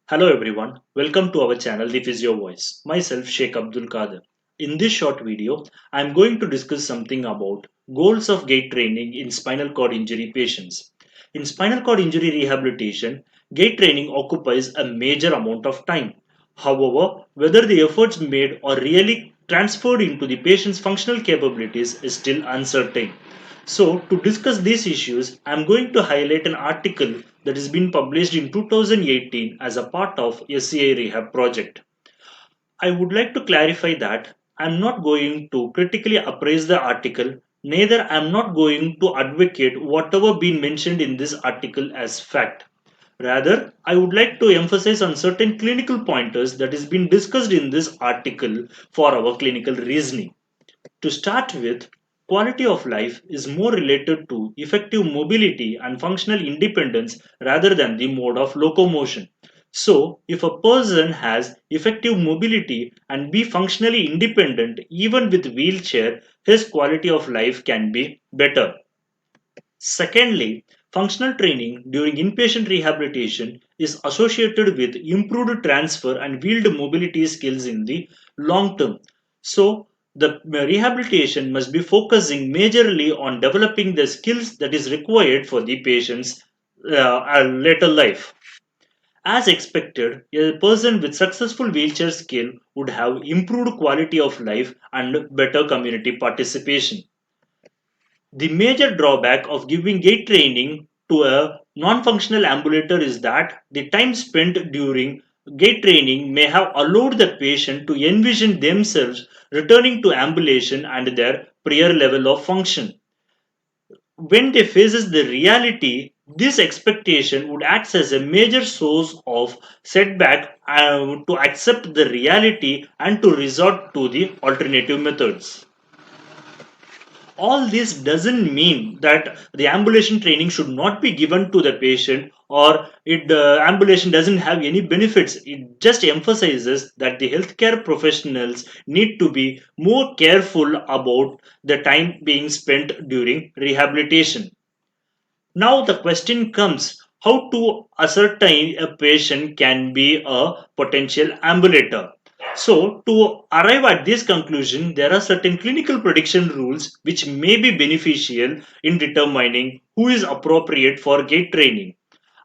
Hello everyone, welcome to our channel The Physio Voice. Myself Sheikh Abdul Kader. In this short video, I am going to discuss something about goals of gait training in spinal cord injury patients. In spinal cord injury rehabilitation, gait training occupies a major amount of time. However, whether the efforts made are really transferred into the patient's functional capabilities is still uncertain. So, to discuss these issues, I am going to highlight an article that has been published in 2018 as a part of SCI Rehab project. I would like to clarify that I am not going to critically appraise the article, neither I am not going to advocate whatever been mentioned in this article as fact. Rather, I would like to emphasize on certain clinical pointers that is being discussed in this article for our clinical reasoning. To start with, quality of life is more related to effective mobility and functional independence rather than the mode of locomotion. So, if a person has effective mobility and be functionally independent even with wheelchair, his quality of life can be better. Secondly, functional training during inpatient rehabilitation is associated with improved transfer and wheeled mobility skills in the long term. So, the rehabilitation must be focusing majorly on developing the skills that is required for the patient's later life. As expected, a person with successful wheelchair skill would have improved quality of life and better community participation. The major drawback of giving gait training to a non-functional ambulator is that the time spent during gait training may have allowed the patient to envision themselves returning to ambulation and their prior level of function. When they faces the reality, this expectation would act as a major source of setback to accept the reality and to resort to the alternative methods. All this doesn't mean that the ambulation training should not be given to the patient or ambulation doesn't have any benefits. It just emphasizes that the healthcare professionals need to be more careful about the time being spent during rehabilitation. Now the question comes, how to ascertain a patient can be a potential ambulator. So, to arrive at this conclusion, there are certain clinical prediction rules which may be beneficial in determining who is appropriate for gait training.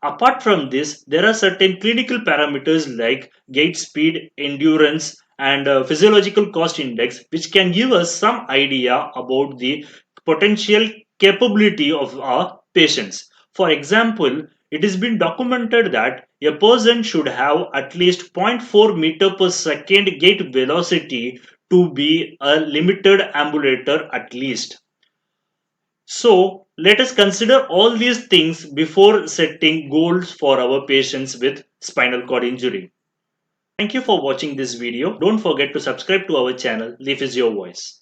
Apart from this, there are certain clinical parameters like gait speed, endurance, and physiological cost index, which can give us some idea about the potential capability of our patients. For example, it has been documented that a person should have at least zero point 0.4 meter per second gait velocity to be a limited ambulator at least. So let us consider all these things before setting goals for our patients with spinal cord injury. Thank you for watching this video. Don't forget to subscribe to our channel, Leaf is Your Voice.